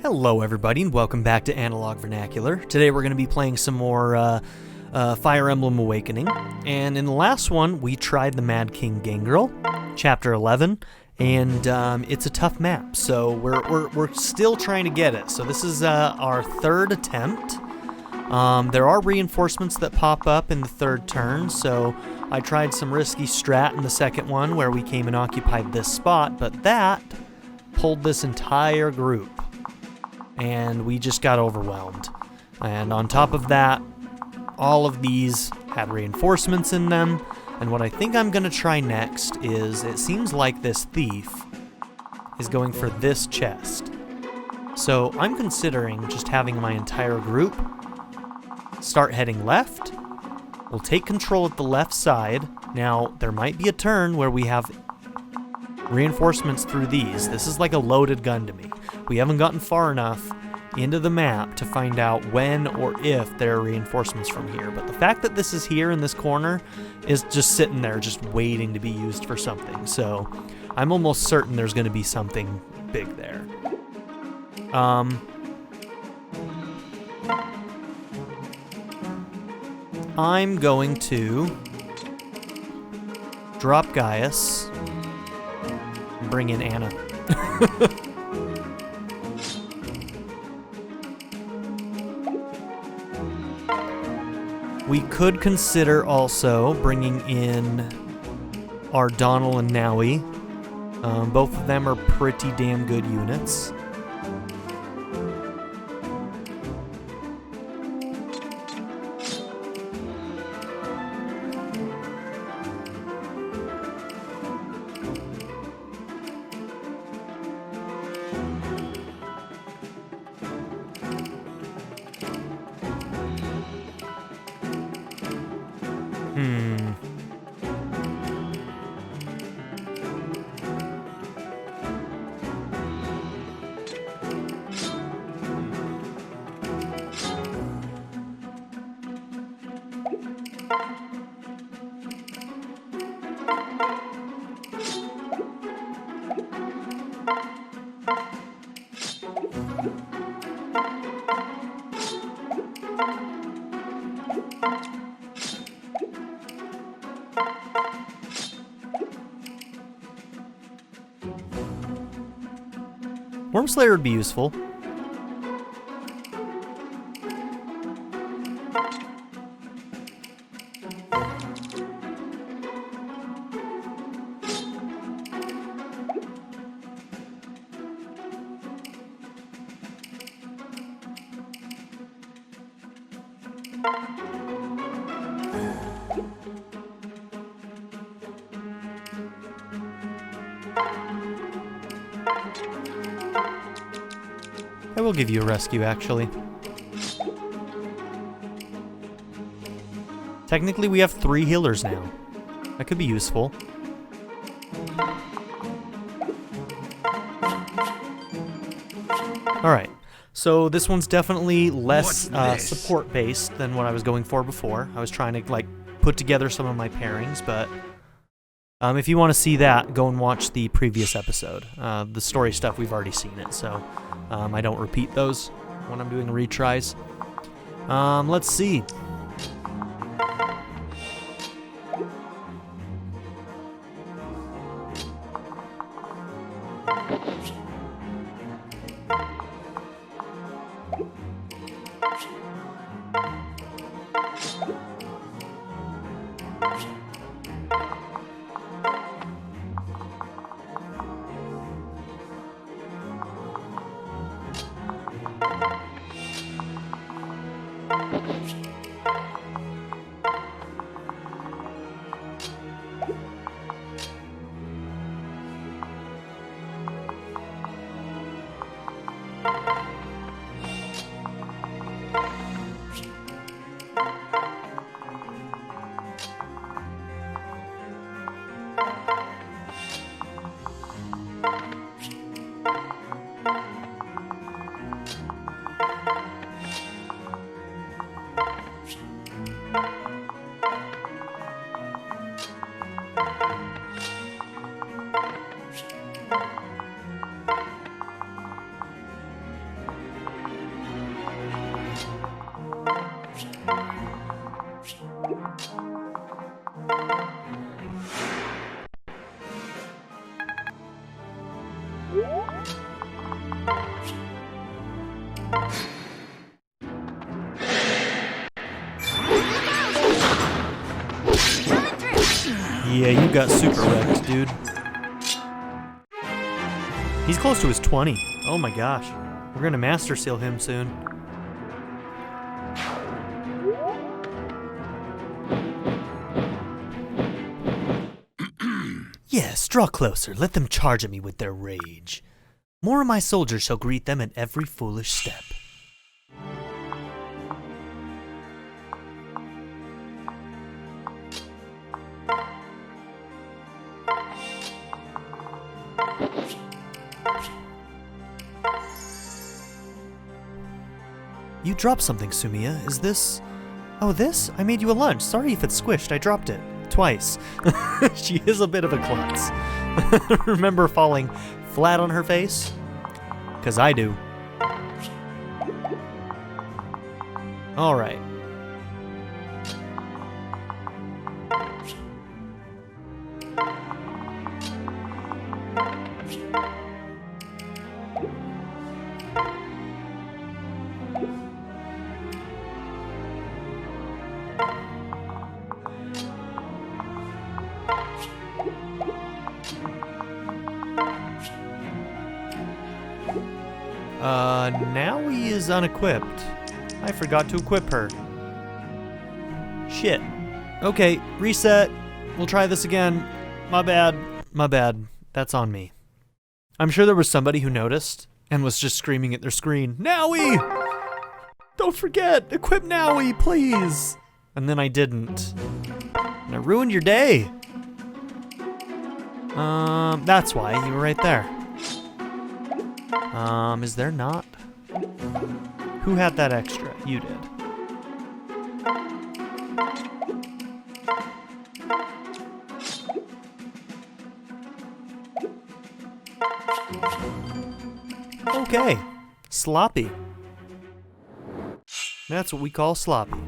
Hello everybody and welcome back to Analog Vernacular. Today we're going to be playing some more Fire Emblem Awakening, and in the last one we tried the Mad King Gangrel, Chapter 11, and it's a tough map, so we're still trying to get it. So this is our third attempt. There are reinforcements that pop up in the third turn, so I tried some risky strat in the second one where we came and occupied this spot, but that pulled this entire group. And we just got overwhelmed. And on top of that, all of these had reinforcements in them. And what I think I'm going to try next is, it seems like this thief is going for this chest. So I'm considering just having my entire group start heading left. We'll take control at the left side. Now, there might be a turn where we have reinforcements through these. This is like a loaded gun to me. We haven't gotten far enough into the map to find out when or if there are reinforcements from here. But the fact that this is here in this corner is just sitting there, just waiting to be used for something. So I'm almost certain there's going to be something big there. I'm going to drop Gaius and bring in Anna. We could consider also bringing in our Donald and Nowie. Both of them are pretty damn good units. Wormslayer would be useful. I will give you a rescue, actually. Technically, we have 3 healers now. That could be useful. Alright, so this one's definitely less support-based than what I was going for before. I was trying to, like, put together some of my pairings, but if you want to see that, go and watch the previous episode. The story stuff, we've already seen it, so I don't repeat those when I'm doing retries. Let's see. Yeah, you got super wrecked, dude. He's close to his 20. Oh my gosh. We're gonna master seal him soon. Yes, draw closer. Let them charge at me with their rage. More of my soldiers shall greet them at every foolish step. You dropped something, Sumia. Is this... Oh, this? I made you a lunch. Sorry if it's squished. I dropped it. Twice. She is a bit of a klutz. Remember falling flat on her face? 'Cause I do. Alright. Now he is unequipped. I forgot to equip her. Shit. Okay, reset. We'll try this again. My bad. My bad. That's on me. I'm sure there was somebody who noticed and was just screaming at their screen, Nowie! Don't forget, equip Nowie, please! And then I didn't. And I ruined your day. That's why you were right there. Is there not? Who had that extra? You did. Okay. Sloppy. That's what we call sloppy.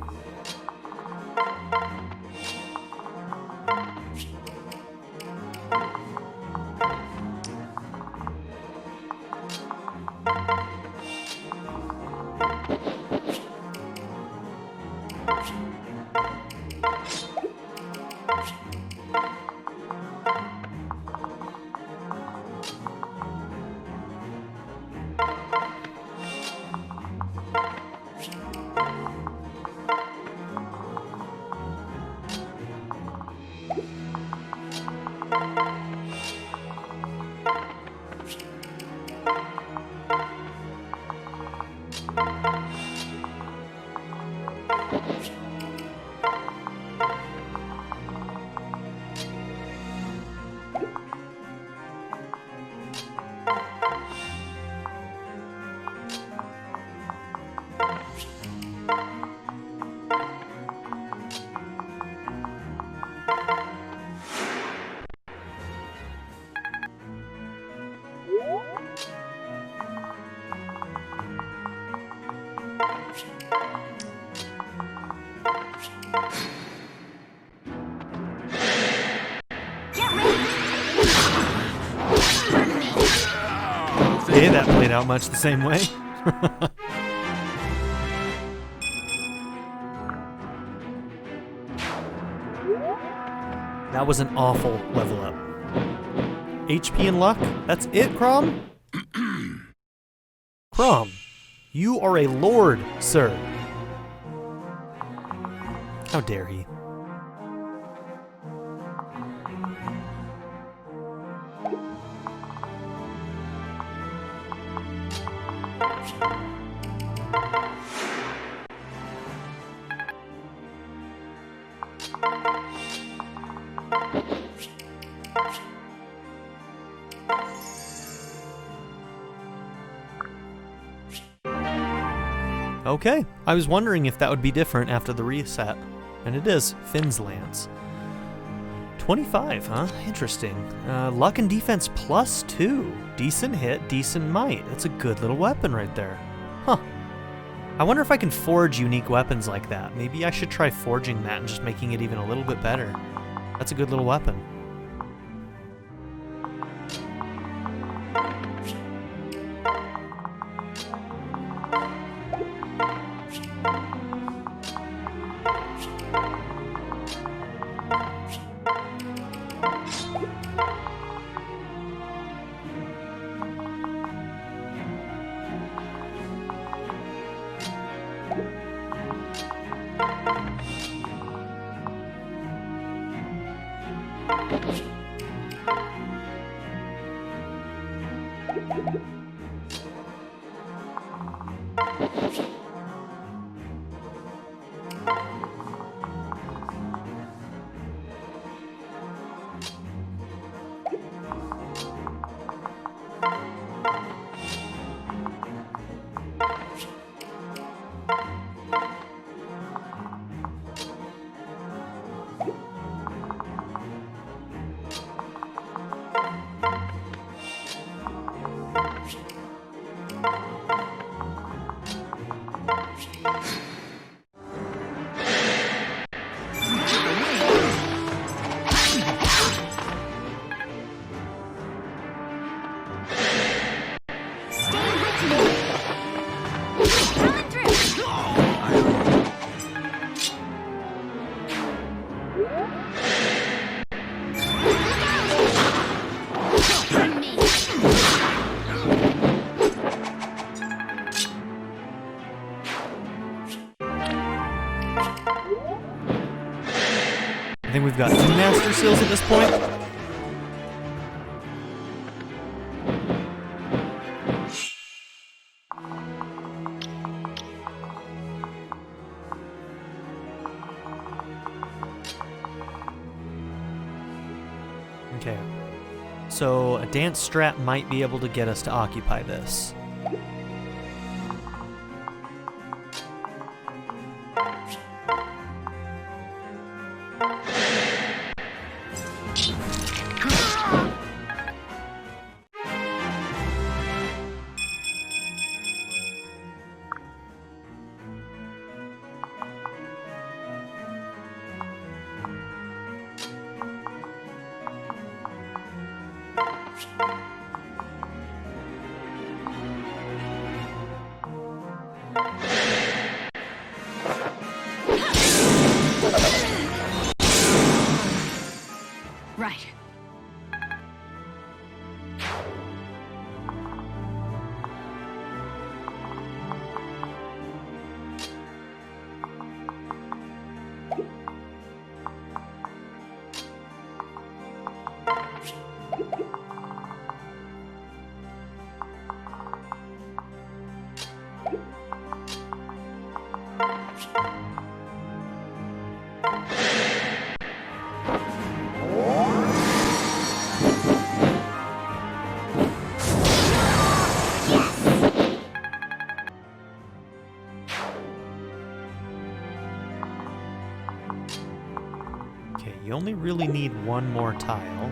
Yeah, that played out much the same way. That was an awful level up. HP and luck? That's it, Chrom? Chrom, you are a lord, sir. How dare he? Okay, I was wondering if that would be different after the reset. And it is. Finn's Lance. 25, huh? Interesting. Luck and defense +2. Decent hit, decent might. That's a good little weapon right there. Huh. I wonder if I can forge unique weapons like that. Maybe I should try forging that and just making it even a little bit better. That's a good little weapon. I think we've got 2 Master Seals at this point. Okay. So a dance strap might be able to get us to occupy this. Right. Okay, you only really need 1 more tile.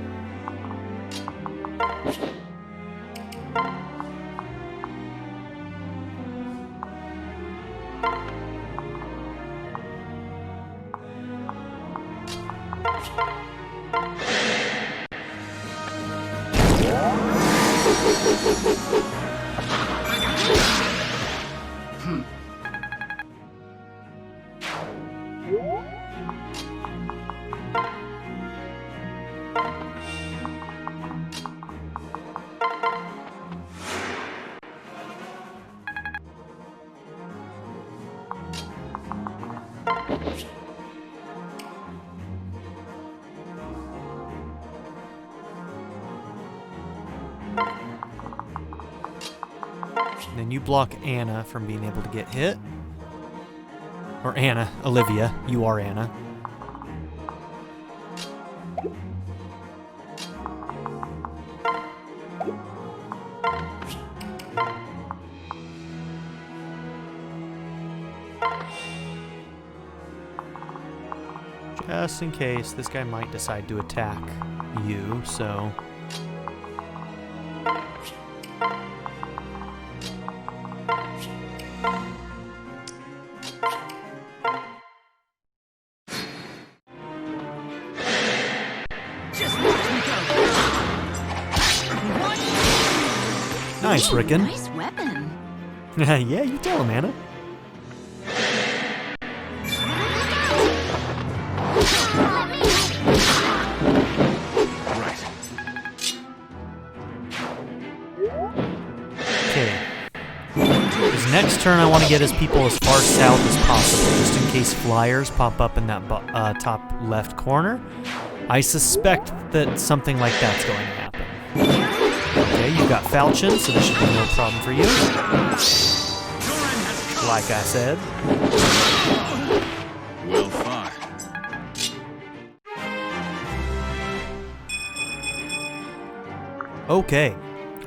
And then you block Anna from being able to get hit. Or Anna, Olivia, you are Anna. Just in case, this guy might decide to attack you, so... Nice, Rickon. Nice weapon. Yeah, you tell him, Anna. His next turn I want to get his people as far south as possible, just in case flyers pop up in that top left corner. I suspect that something like that's going to happen. Okay, you got falchion, so this should be no problem for you. Like I said. Well fought. Okay,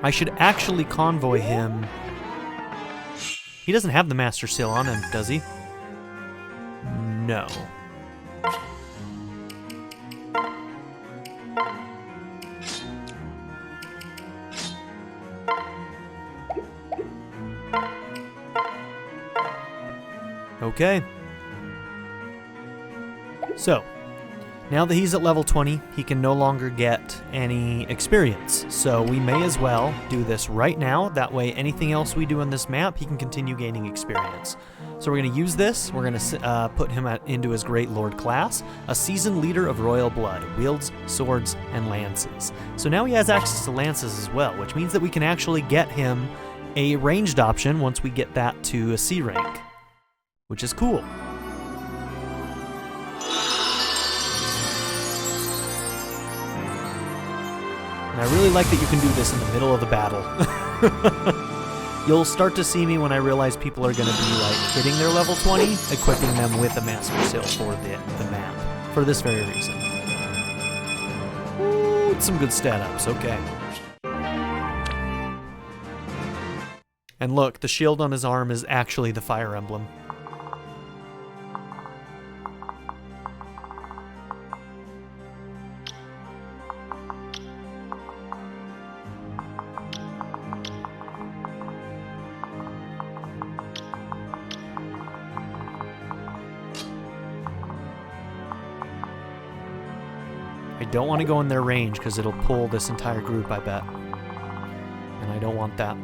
I should actually convoy him. He doesn't have the Master Seal on him, does he? No. Okay. So, now that he's at level 20, he can no longer get any experience. So we may as well do this right now. That way, anything else we do on this map, he can continue gaining experience. So we're going to use this. We're going to put him into his Great Lord class, a seasoned leader of royal blood, wields swords and lances. So now he has access to lances as well, which means that we can actually get him a ranged option once we get that to a C rank, which is cool. And I really like that you can do this in the middle of the battle. You'll start to see me when I realize people are going to be like hitting their level 20, equipping them with a Master Seal for the map, for this very reason. Ooh, some good stat ups, okay. And look, the shield on his arm is actually the fire emblem. I don't want to go in their range because it'll pull this entire group, I bet. And I don't want that.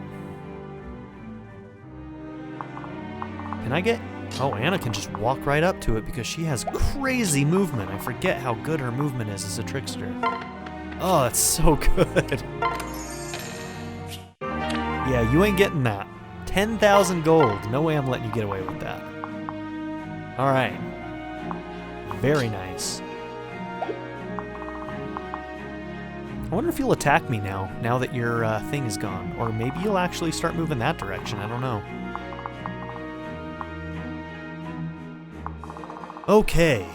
Can I get... Oh, Anna can just walk right up to it because she has crazy movement. I forget how good her movement is as a trickster. Oh, that's so good. Yeah, you ain't getting that. 10,000 gold. No way I'm letting you get away with that. Alright. Very nice. I wonder if you'll attack me now that your thing is gone. Or maybe you'll actually start moving that direction. I don't know. Okay.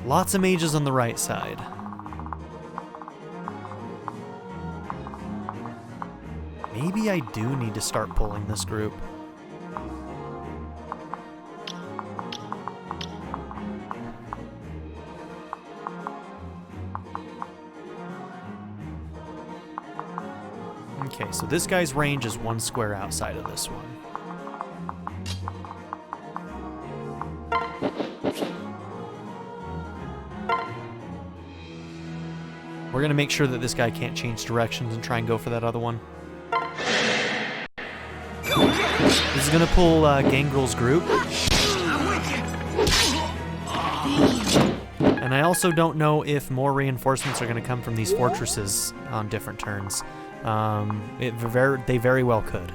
Lots of mages on the right side. Maybe I do need to start pulling this group. Okay, so this guy's range is 1 square outside of this one. We're going to make sure that this guy can't change directions and try and go for that other one. This is going to pull Gangrel's group. And I also don't know if more reinforcements are going to come from these fortresses on different turns. They very well could.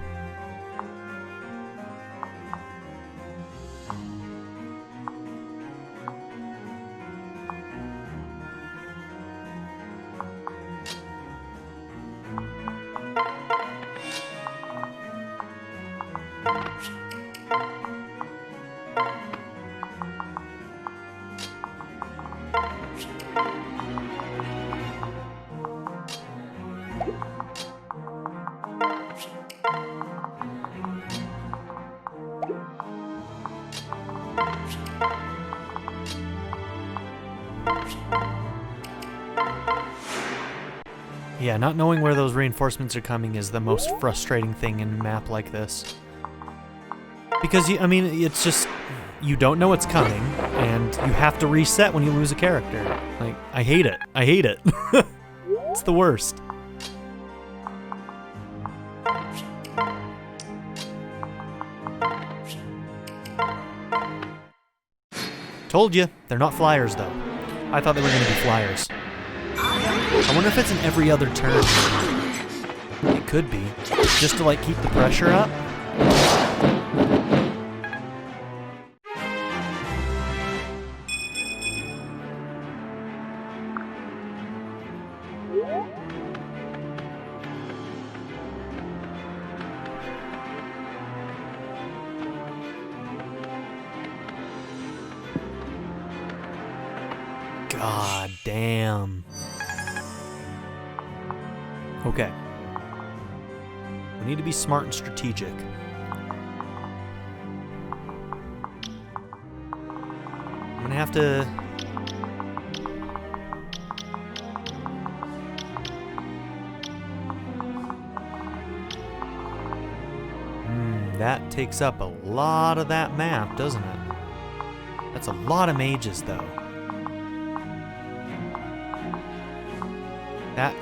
Yeah, not knowing where those reinforcements are coming is the most frustrating thing in a map like this. Because, I mean, it's just, you don't know it's coming, and you have to reset when you lose a character. Like, I hate it. I hate it. It's the worst. Told you, they're not flyers, though. I thought they were going to be flyers. I wonder if it's in every other turn. It could be. Just to, like, keep the pressure up. God damn. Okay. We need to be smart and strategic. I'm gonna have to... that takes up a lot of that map, doesn't it? That's a lot of mages, though.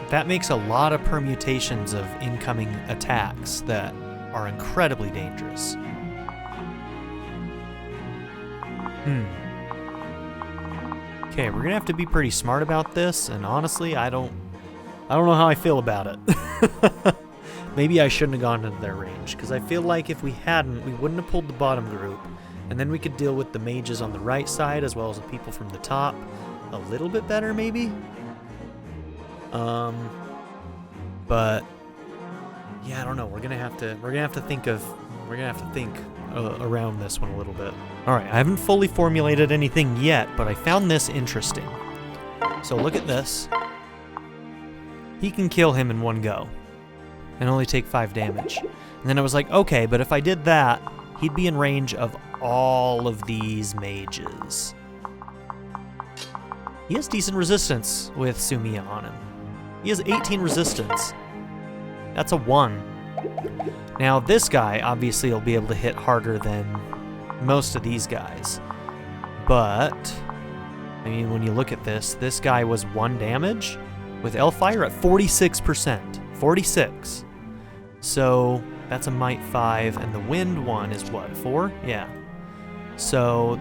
That makes a lot of permutations of incoming attacks that are incredibly dangerous. Okay, we're gonna have to be pretty smart about this, and honestly, I don't know how I feel about it. Maybe I shouldn't have gone into their range, because I feel like if we hadn't, we wouldn't have pulled the bottom group, and then we could deal with the mages on the right side as well as the people from the top a little bit better, maybe. But yeah, I don't know. We're gonna have to think around this one a little bit. All right, I haven't fully formulated anything yet, but I found this interesting. So look at this. He can kill him in one go and only take 5 damage. And then I was like, okay, but if I did that, he'd be in range of all of these mages. He has decent resistance with Sumiya on him. He has 18 resistance. That's a 1. Now this guy obviously will be able to hit harder than most of these guys. But, I mean, when you look at this guy was 1 damage with Hellfire at 46%. 46. So that's a Might 5, and the Wind one is what, 4? Yeah. So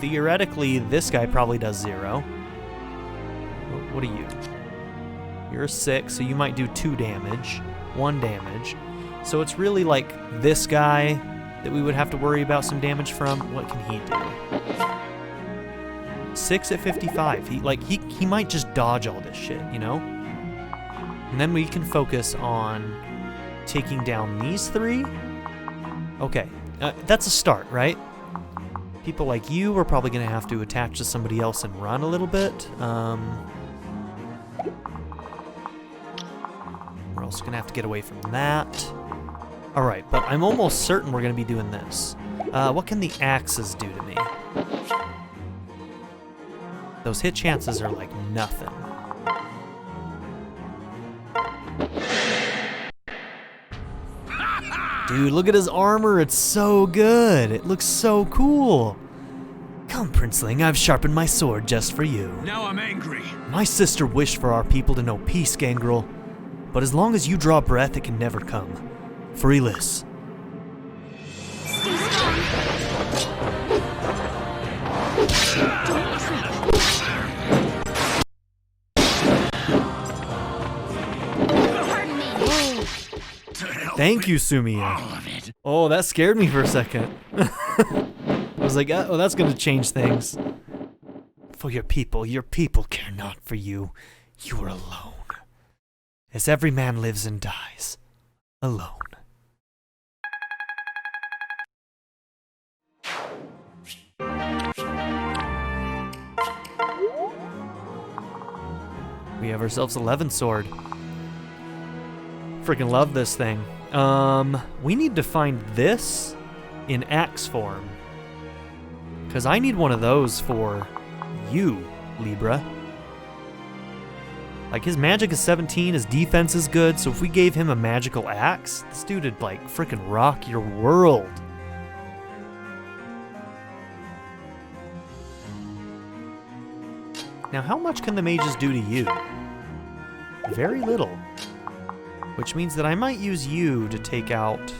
theoretically, this guy probably does 0. What are you? You're a 6, so you might do 2 damage, 1 damage. So it's really like this guy that we would have to worry about some damage from. What can he do? 6 at 55. He might just dodge all this shit, you know? And then we can focus on taking down these 3. Okay, that's a start, right? People like you are probably going to have to attach to somebody else and run a little bit. We're also going to have to get away from that. All right, but I'm almost certain we're going to be doing this. What can the axes do to me? Those hit chances are like nothing. Dude, look at his armor. It's so good. It looks so cool. Come, Princeling, I've sharpened my sword just for you. Now I'm angry. My sister wished for our people to know peace, Gangrel. But as long as you draw breath, it can never come. For Ylisse. Stay strong. Pardon me. Thank you, Sumiya. Oh, that scared me for a second. I was like, oh, that's going to change things. For your people care not for you. You are alone. As every man lives and dies, alone. We have ourselves 11 sword. Freaking love this thing. We need to find this in axe form. Because I need one of those for you, Libra. Like, his magic is 17, his defense is good, so if we gave him a magical axe, this dude would, like, freaking rock your world. Now, how much can the mages do to you? Very little. Which means that I might use you to take out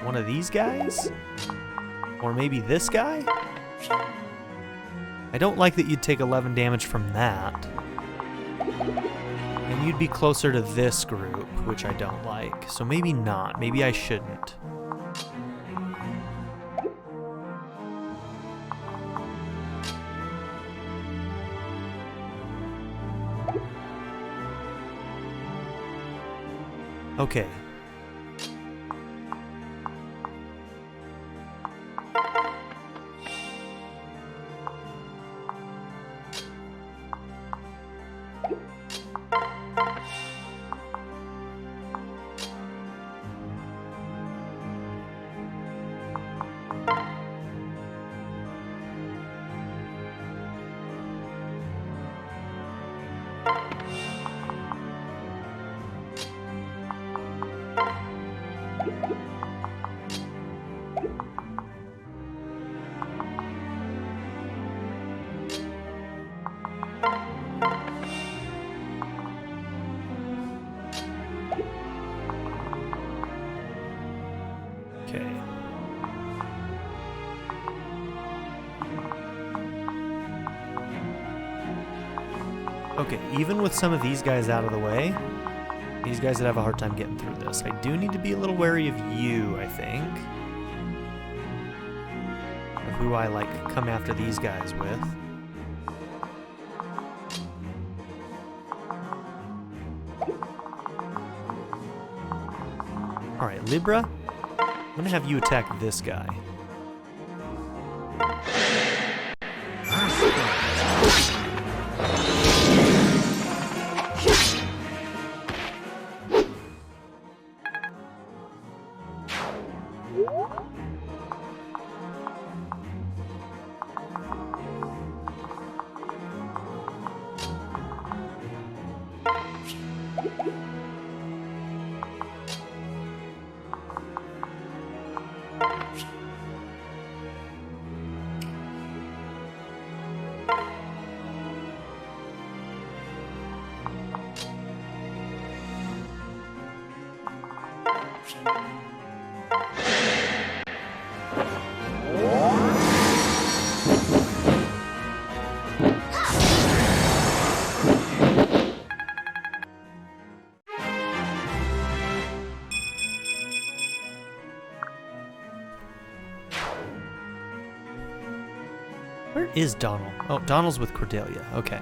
one of these guys? Or maybe this guy? I don't like that you'd take 11 damage from that. And And you'd be closer to this group, which I don't like. So maybe not. Maybe I shouldn't. Okay. Okay. Okay, even with some of these guys out of the way, these guys would have a hard time getting through this. I do need to be a little wary of you, I think. Of who I, like, come after these guys with. Alright, Libra, I'm gonna have you attack this guy. Where is Donald? Oh, Donald's with Cordelia. Okay.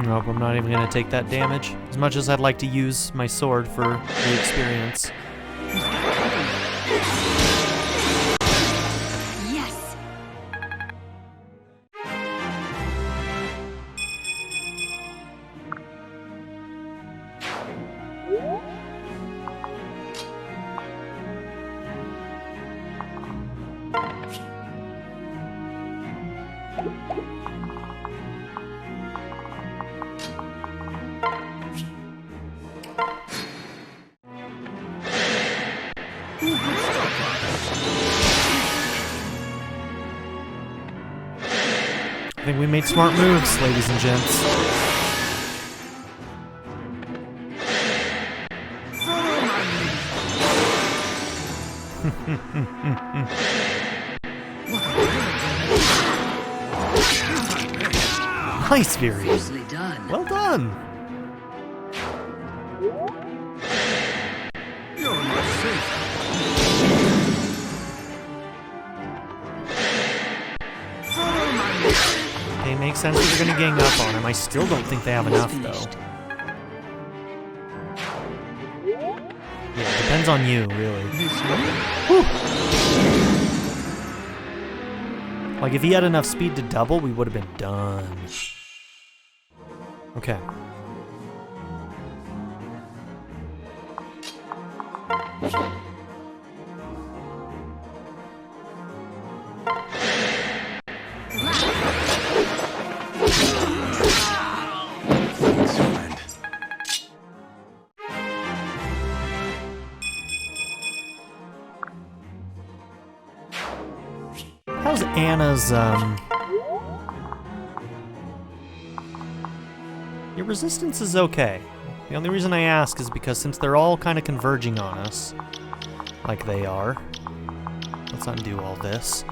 Nope, I'm not even going to take that damage. As much as I'd like to use my sword for the experience. Yes. I think we made smart moves, ladies and gents. Nice, Fury. Well done. You're not safe. Okay, makes sense that they're gonna gang up on him. I still don't think they have enough, though. Yeah, it depends on you, really. Whew. Like, if he had enough speed to double, we would have been done. Okay. How's Anna's, Your resistance is okay. The only reason I ask is because since they're all kind of converging on us, like they are, let's undo all this.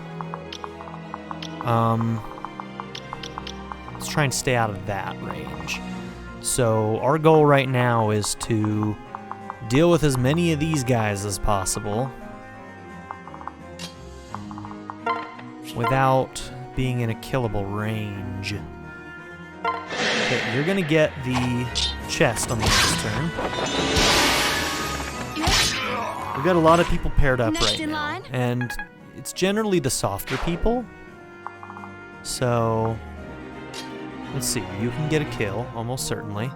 Let's try and stay out of that range. So our goal right now is to deal with as many of these guys as possible without being in a killable range. Okay, you're gonna get the chest on the next turn. We've got a lot of people paired up right now, and it's generally the softer people. So, let's see, you can get a kill, almost certainly.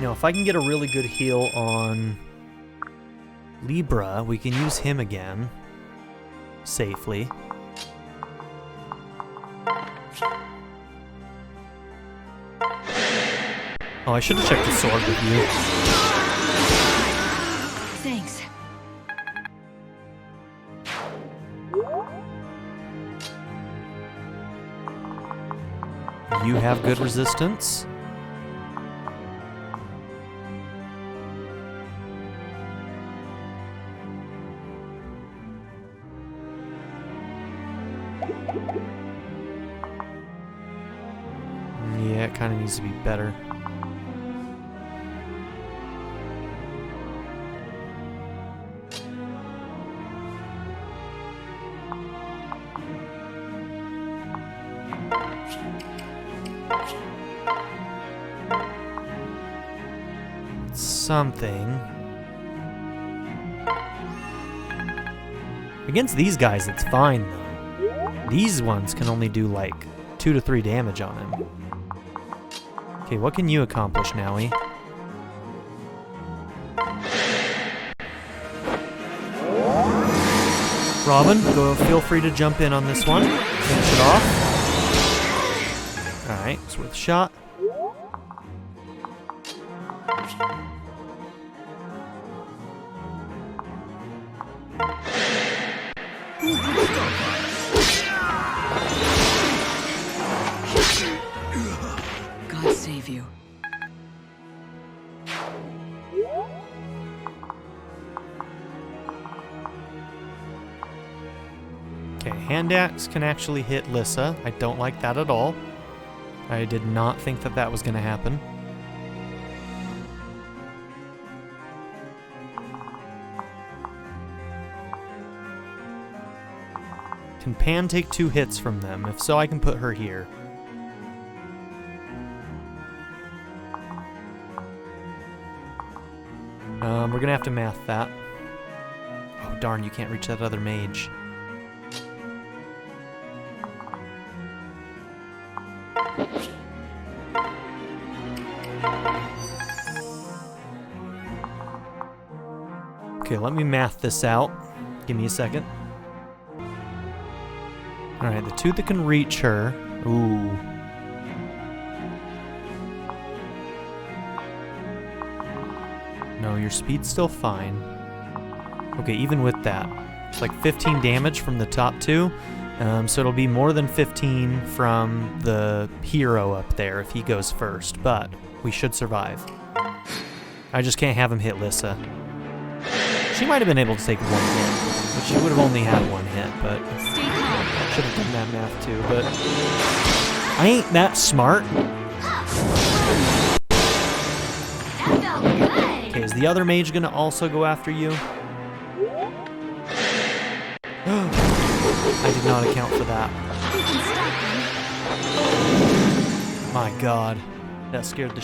Now, if I can get a really good heal on Libra, we can use him again safely. Oh, I should have checked the sword with you. Thanks. You have good resistance. Yeah, it kind of needs to be better. Something. Against these guys, it's fine, though. These ones can only do, like, 2 to 3 damage on him. Okay, what can you accomplish, Nowie? Robin, feel free to jump in on this one. Finish it off. Alright, it's worth a shot. God save you. Okay, hand axe can actually hit Lissa. I don't like that at all. I did not think that that was going to happen. Can Pan take 2 hits from them? If so, I can put her here. We're gonna have to math that. Oh darn, you can't reach that other mage. Okay, let me math this out. Give me a second. Alright, the 2 that can reach her. Ooh. No, your speed's still fine. Okay, even with that. It's like 15 damage from the top 2. So it'll be more than 15 from the hero up there if he goes first. But we should survive. I just can't have him hit Lissa. She might have been able to take 1 hit. But she would have only had 1 hit, but... Stay calm. Should have done that math too, but... I ain't that smart. That felt good. Okay, is the other mage gonna also go after you? I did not account for that. We can stop them. My god. That scared the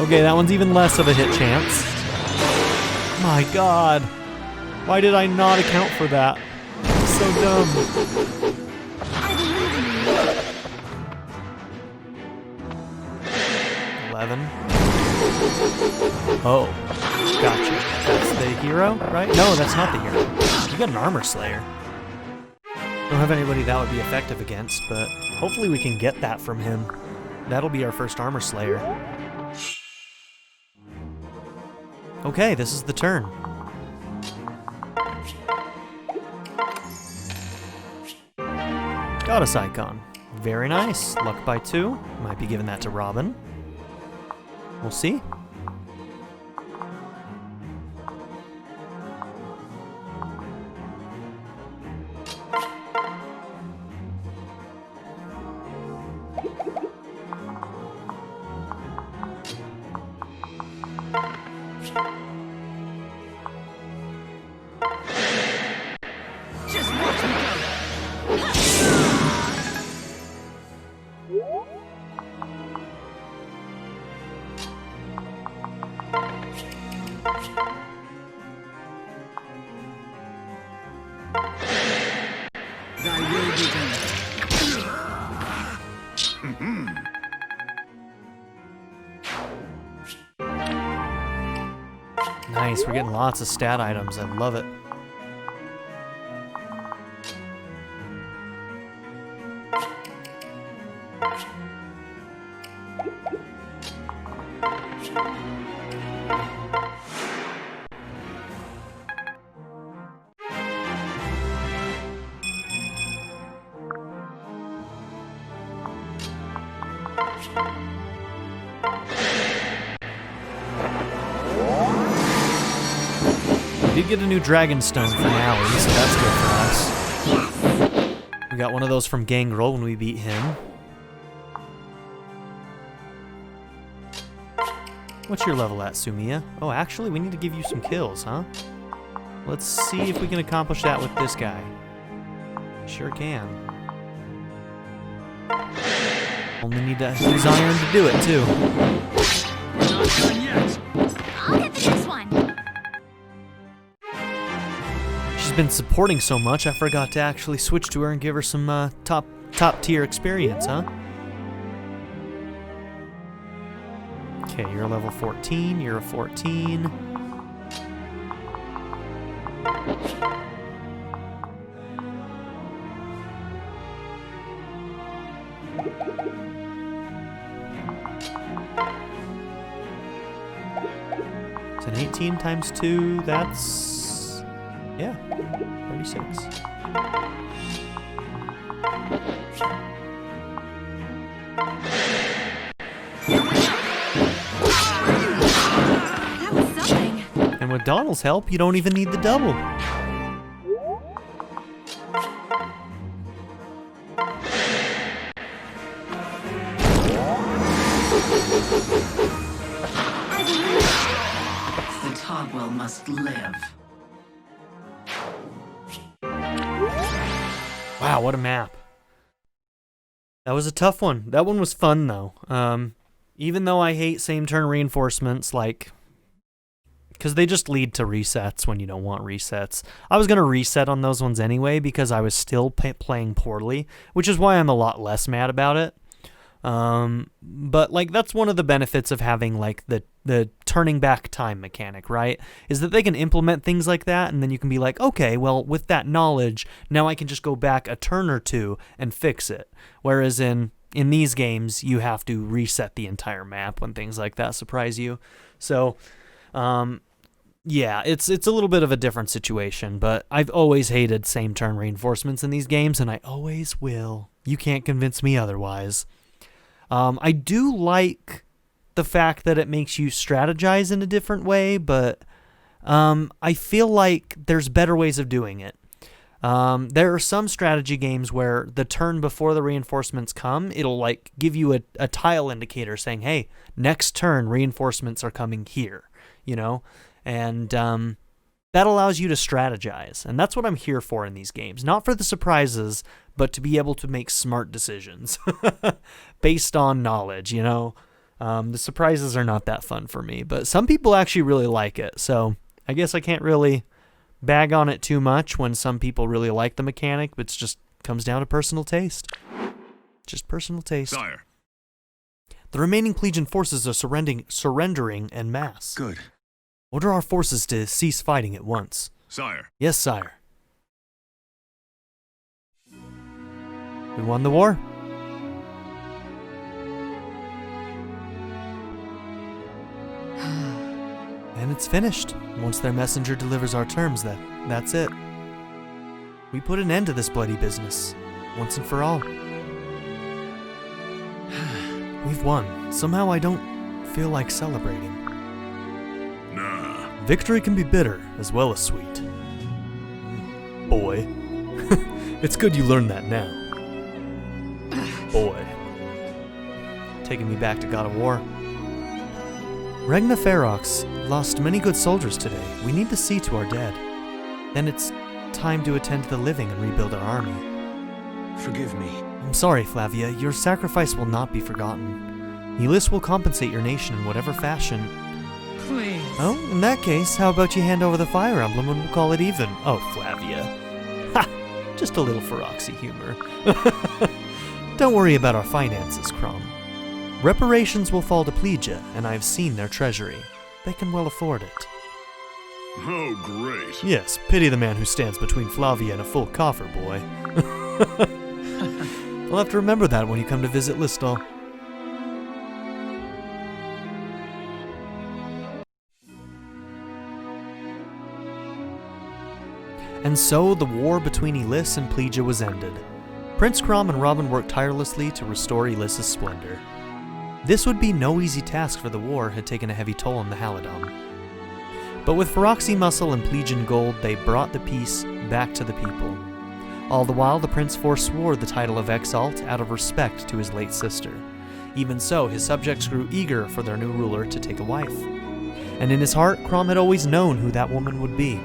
Okay, that one's even less of a hit chance. My god. Why did I not account for that? So dumb. I believe in you. 11. Oh, gotcha. That's the hero, right? No, that's not the hero. You got an armor slayer. Don't have anybody that would be effective against, but hopefully we can get that from him. That'll be our first armor slayer. Okay, this is the turn. Goddess icon. Very nice. Luck by 2. Might be giving that to Robin. We'll see. Just watch me go. Thy will be done. Nice, we're getting lots of stat items. I love it. We did get a new dragon stone for now, so that's good for us. We got one of those from Gangrel when we beat him. What's your level at, Sumiya? Oh, actually, we need to give you some kills, huh? Let's see if we can accomplish that with this guy. Sure can. Only need to use iron to do it, too. Not done yet. I'll get the next one. She's been supporting so much, I forgot to actually switch to her and give her some top tier experience, huh? Okay, you're a level 14, you're a 14. It's an 18 times 2, that's, yeah, 36. That was something. And with Donald's help, you don't even need the double. I believe. The Togwell must live. Wow, what a map. That was a tough one. That one was fun, though. Even though I hate same-turn reinforcements, like, because they just lead to resets when you don't want resets. I was going to reset on those ones anyway because I was still playing poorly, which is why I'm a lot less mad about it. But, like, that's one of the benefits of having, like, the turning back time mechanic, right? Is that they can implement things like that, and then you can be like, okay, well, with that knowledge, now I can just go back a turn or two and fix it. Whereas in these games, you have to reset the entire map when things like that surprise you. So, yeah, it's a little bit of a different situation, but I've always hated same-turn reinforcements in these games, and I always will. You can't convince me otherwise. I do like the fact that it makes you strategize in a different way, but I feel like there's better ways of doing it. There are some strategy games where the turn before the reinforcements come, it'll like give you a tile indicator saying, hey, next turn reinforcements are coming here, you know? And That allows you to strategize, and that's what I'm here for in these games. Not for the surprises, but to be able to make smart decisions based on knowledge, you know? The surprises are not that fun for me, but some people actually really like it, so I guess I can't really bag on it too much when some people really like the mechanic, but it just comes down to personal taste. Just personal taste. Sire. The remaining Plegian forces are surrendering en masse. Good. Order our forces to cease fighting at once. Sire. Yes, sire. We won the war. And it's finished. Once their messenger delivers our terms, that's it. We put an end to this bloody business, once and for all. We've won. Somehow I don't feel like celebrating. Nah. Victory can be bitter as well as sweet. Boy. It's good you learned that now. Boy. Taking me back to God of War. Regna Ferox lost many good soldiers today. We need to see to our dead. Then it's time to attend to the living and rebuild our army. Forgive me. I'm sorry, Flavia. Your sacrifice will not be forgotten. Ylisse will compensate your nation in whatever fashion. Please. Oh, in that case, how about you hand over the fire emblem and we'll call it even? Oh, Flavia. Ha! Just a little Feroxy humor. Don't worry about our finances, Chrom. Reparations will fall to Plegia, and I've seen their treasury. They can well afford it. Oh, great. Yes, pity the man who stands between Flavia and a full coffer, boy. We'll have to remember that when you come to visit Lystal. And so the war between Ylisse and Plegia was ended. Prince Chrom and Robin worked tirelessly to restore Ylisse's splendor. This would be no easy task, for the war had taken a heavy toll on the Haladon. But with Feroxy muscle and Plegian gold, they brought the peace back to the people. All the while, the prince forswore the title of Exalt out of respect to his late sister. Even so, his subjects grew eager for their new ruler to take a wife. And in his heart, Chrom had always known who that woman would be.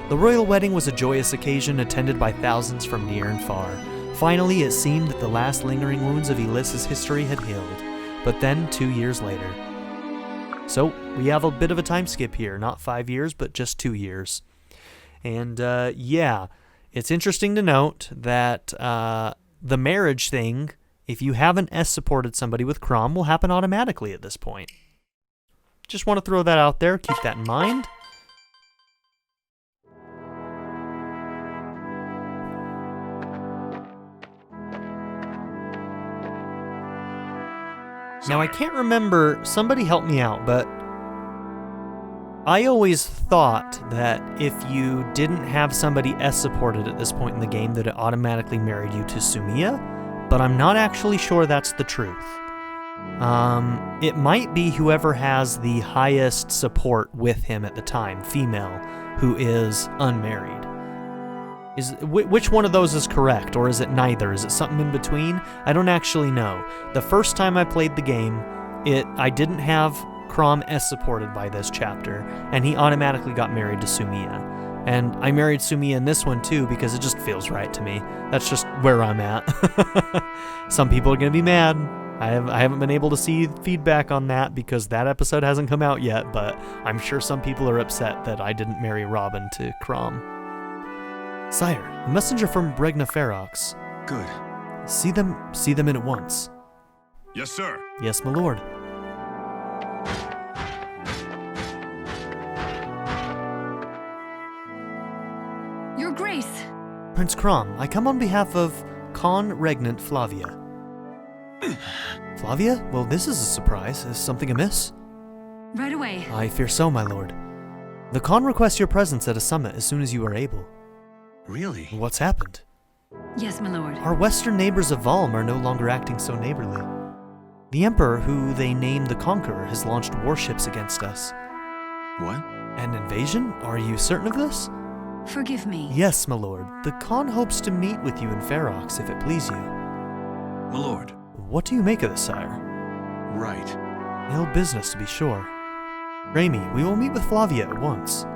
The royal wedding was a joyous occasion attended by thousands from near and far. Finally, it seemed that the last lingering wounds of Yllisse's history had healed. But then, 2 years later. So, we have a bit of a time skip here. Not 5 years, but just 2 years. And, yeah, it's interesting to note that the marriage thing, if you haven't S-supported somebody with Chrom, will happen automatically at this point. Just want to throw that out there. Keep that in mind. Now, I can't remember, somebody help me out, but I always thought that if you didn't have somebody S-supported at this point in the game, that it automatically married you to Sumia, but I'm not actually sure that's the truth. It might be whoever has the highest support with him at the time, female, who is unmarried. Which one of those is correct, or is it neither? Is it something in between? I don't actually know. The first time I played the game, I didn't have Chrom S-supported by this chapter, and he automatically got married to Sumia. And I married Sumia in this one too, because it just feels right to me. That's just where I'm at. Some people are going to be mad. I haven't been able to see feedback on that because that episode hasn't come out yet, but I'm sure some people are upset that I didn't marry Robin to Chrom. Sire, a messenger from Regna Ferox. Good. See them in at once. Yes, sir. Yes, my lord. Your Grace. Prince Chrom, I come on behalf of Con Regnant Flavia. Flavia? Well, this is a surprise. Is something amiss? Right away. I fear so, my lord. The Con requests your presence at a summit as soon as you are able. Really? What's happened? Yes, my lord. Our western neighbors of Valm are no longer acting so neighborly. The Emperor, who they name the Conqueror, has launched warships against us. What? An invasion? Are you certain of this? Forgive me. Yes, my lord. The Khan hopes to meet with you in Ferox, if it please you. My lord. What do you make of this, sire? Right. Ill business, to be sure. Raimi, we will meet with Flavia at once.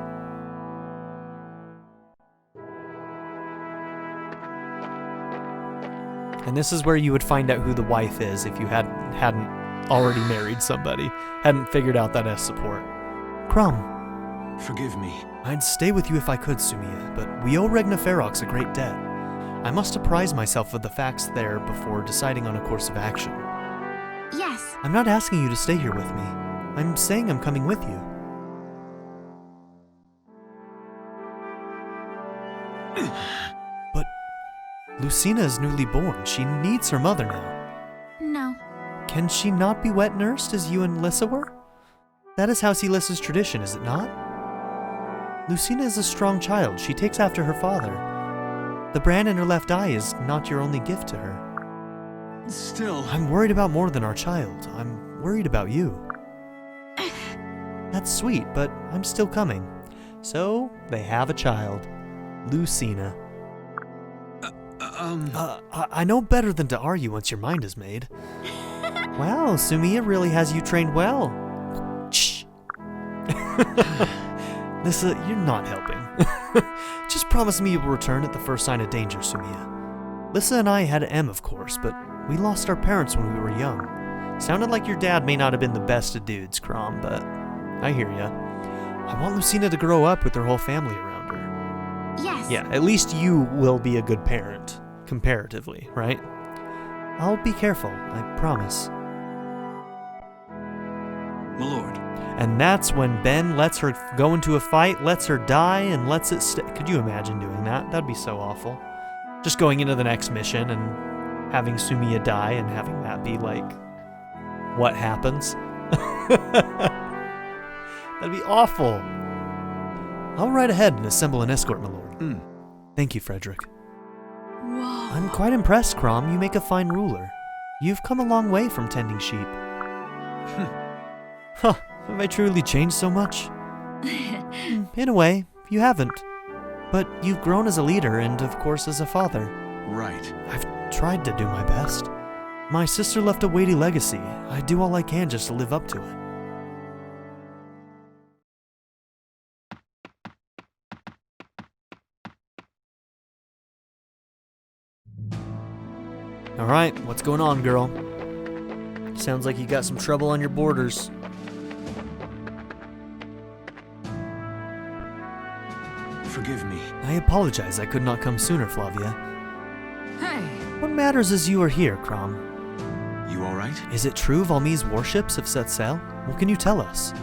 And this is where you would find out who the wife is if you hadn't already married somebody, hadn't figured out that S support. Chrom. Forgive me. I'd stay with you if I could, Sumia, but we owe Regna Ferox a great debt. I must apprise myself of the facts there before deciding on a course of action. Yes. I'm not asking you to stay here with me. I'm saying I'm coming with you. But Lucina is newly born. She needs her mother now. No. Can she not be wet nursed as you and Lissa were? That is House Ylisse's tradition, is it not? Lucina is a strong child. She takes after her father. The brand in her left eye is not your only gift to her. Still. I'm worried about more than our child. I'm worried about you. That's sweet, but I'm still coming. So, they have a child. Lucina. I know better than to argue once your mind is made. Wow, Sumia really has you trained well. Shh. Lissa, you're not helping. Just promise me you will return at the first sign of danger, Sumia. Lissa and I had M, of course, but we lost our parents when we were young. Sounded like your dad may not have been the best of dudes, Chrom, but I hear ya. I want Lucina to grow up with her whole family around her. Yes. Yeah, at least you will be a good parent, comparatively, right? I'll be careful, I promise. My lord. And that's when Ben lets her go into a fight, lets her die, and lets it stay. Could you imagine doing that? That'd be so awful. Just going into the next mission and having Sumia die and having that be like what happens. That'd be awful. I'll ride ahead and assemble an escort, my lord. Thank you, Frederick. Whoa. I'm quite impressed, Chrom. You make a fine ruler. You've come a long way from tending sheep. Huh, have I truly changed so much? In a way, you haven't. But you've grown as a leader and, of course, as a father. Right. I've tried to do my best. My sister left a weighty legacy. I do all I can just to live up to it. Alright, what's going on, girl? Sounds like you got some trouble on your borders. Forgive me. I apologize I could not come sooner, Flavia. Hey! What matters is you are here, Chrom. You all right? Is it true Valmy's warships have set sail? What can you tell us?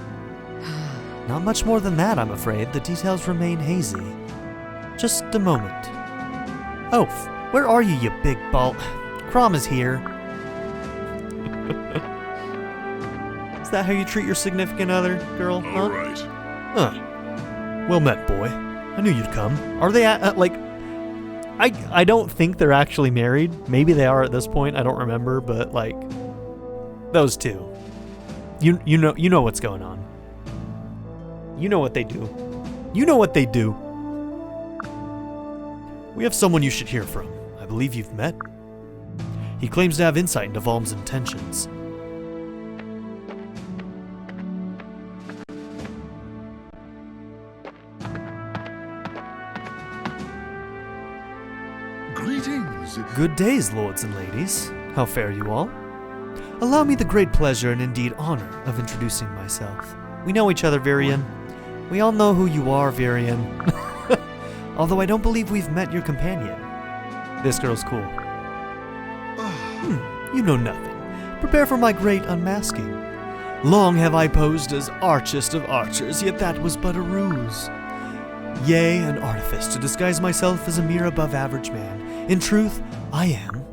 Not much more than that, I'm afraid. The details remain hazy. Just a moment. Oh, where are you, you big ball? Chrom is here. Is that how you treat your significant other, girl? Huh? All right. Huh. Well met, boy. I knew you'd come. Are they like... I don't think they're actually married. Maybe they are at this point. I don't remember, but like... Those two. You know what's going on. You know what they do. You know what they do. We have someone you should hear from. I believe you've met. He claims to have insight into Valm's intentions. Greetings. Good days, lords and ladies. How fare you all? Allow me the great pleasure and indeed honor of introducing myself. We know each other, Virian. We all know who you are, Virian. Although I don't believe we've met your companion. This girl's cool. You know nothing. Prepare for my great unmasking. Long have I posed as archest of archers, yet that was but a ruse. Yea, an artifice to disguise myself as a mere above-average man. In truth, I am.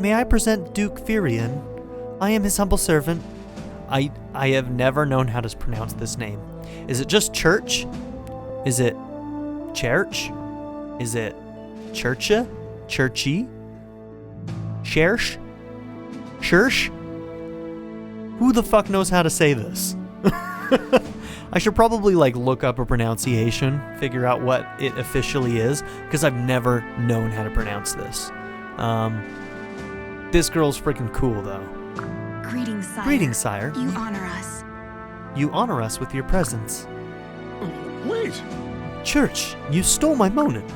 May I present Duke Virian? I am his humble servant. I have never known how to pronounce this name. Is it just church? Is it church? Is it churcha? Churchy? Shersh? Shersh? Who the fuck knows how to say this? I should probably like look up a pronunciation, figure out what it officially is, because I've never known how to pronounce this. This girl's freaking cool though. Greetings, sire. Greetings, sire. You honor us. You honor us with your presence. Wait. Church, you stole my moment.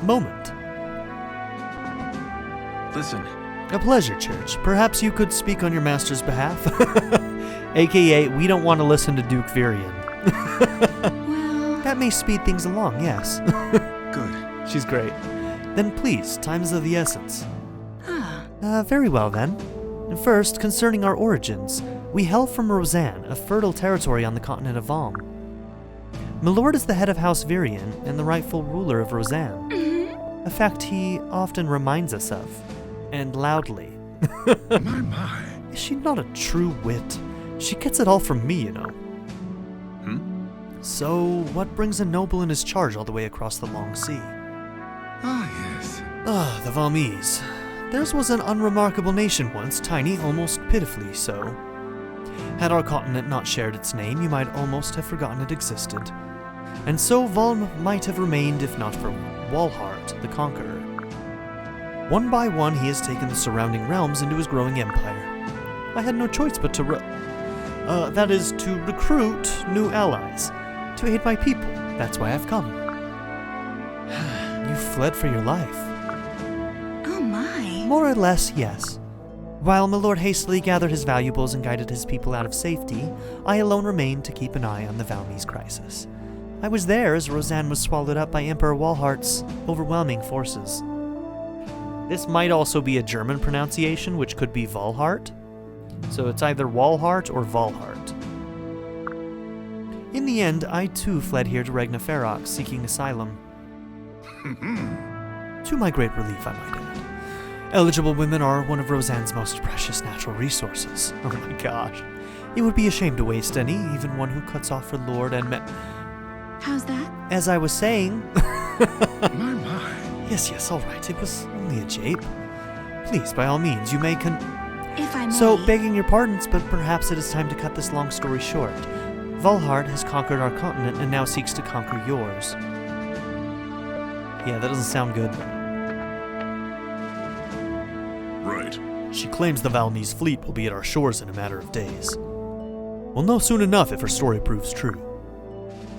Listen, A pleasure, Church. Perhaps you could speak on your master's behalf? AKA, we don't want to listen to Duke Virion. Well, That may speed things along, yes. good. She's great. Then please, time is of the essence. Very well then. First, concerning our origins, we hail from Roseanne, a fertile territory on the continent of Valm. Milord is the head of House Virion and the rightful ruler of Roseanne. A fact he often reminds us of, and loudly. My. Is she not a true wit? She gets it all from me, you know. So, what brings a noble in his charge all the way across the long sea? Ah, yes. The Valmese. Theirs was an unremarkable nation once, tiny, almost pitifully so. Had our continent not shared its name, you might almost have forgotten it existed. And so Valm might have remained if not for Walhart, the Conqueror. One by one, he has taken the surrounding realms into his growing empire. I had no choice but to recruit new allies, to aid my people. That's why I've come. You fled for your life. Oh my. More or less, yes. While my lord hastily gathered his valuables and guided his people out of safety, I alone remained to keep an eye on the Valmese crisis. I was there as Roseanne was swallowed up by Emperor Walhart's overwhelming forces. This might also be a German pronunciation, which could be Valhart. So it's either Walhart or Valhart. In the end, I too fled here to Regna Ferox, seeking asylum. To my great relief, I might add. Eligible women are one of Roseanne's most precious natural resources. Oh my gosh. It would be a shame to waste any, even one who cuts off her lord and How's that? As I was saying... My. Yes, alright, it was only a jape. Please, by all means, you may If I may. So, begging your pardons, but perhaps it is time to cut this long story short. Valhart has conquered our continent and now seeks to conquer yours. Yeah, that doesn't sound good. Right. She claims the Valmese fleet will be at our shores in a matter of days. We'll know soon enough if her story proves true.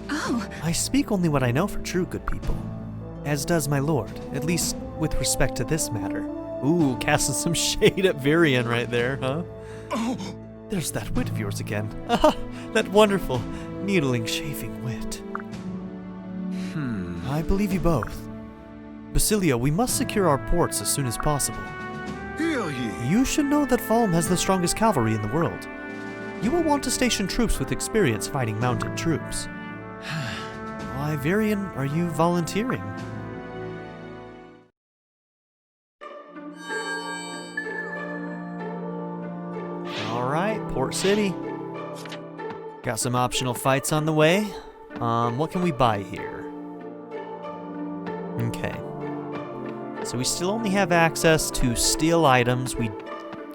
Oh, I speak only what I know for true, good people. As does my lord, at least with respect to this matter. Ooh, casting some shade at Virion right there, huh? Oh, There's that wit of yours again. Ah, that wonderful, needling, chafing wit. I believe you both. Basilio, we must secure our ports as soon as possible. hear ye. You should know that Valm has the strongest cavalry in the world. You will want to station troops with experience fighting mounted troops. Why, Virion, are you volunteering? Alright, Port City. Got some optional fights on the way. What can we buy here? Okay. So we still only have access to steel items. We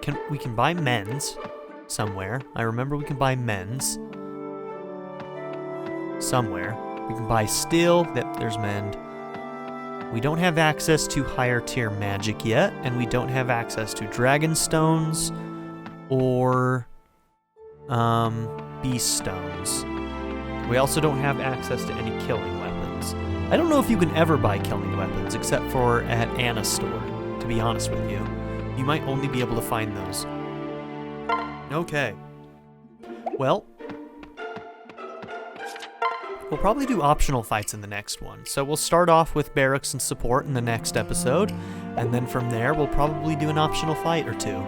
can buy men's somewhere. I remember we can buy men's somewhere. We can buy steel. Yep, there's mend. We don't have access to higher tier magic yet, and we don't have access to dragon stones or beast stones. We also don't have access to any killing weapons. I don't know if you can ever buy killing weapons except for at Anna's store, to be honest with you. You might only be able to find those. Okay. Well, we'll probably do optional fights in the next one. So we'll start off with barracks and support in the next episode, and then from there we'll probably do an optional fight or two.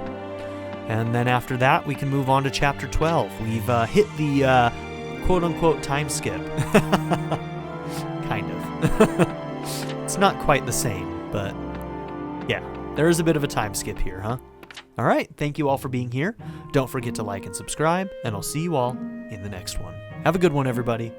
And then after that we can move on to chapter 12. We've hit the quote-unquote time skip. Kind of. It's not quite the same, but yeah, there is a bit of a time skip here, huh? Alright, thank you all for being here. Don't forget to like and subscribe, and I'll see you all in the next one. Have a good one, everybody.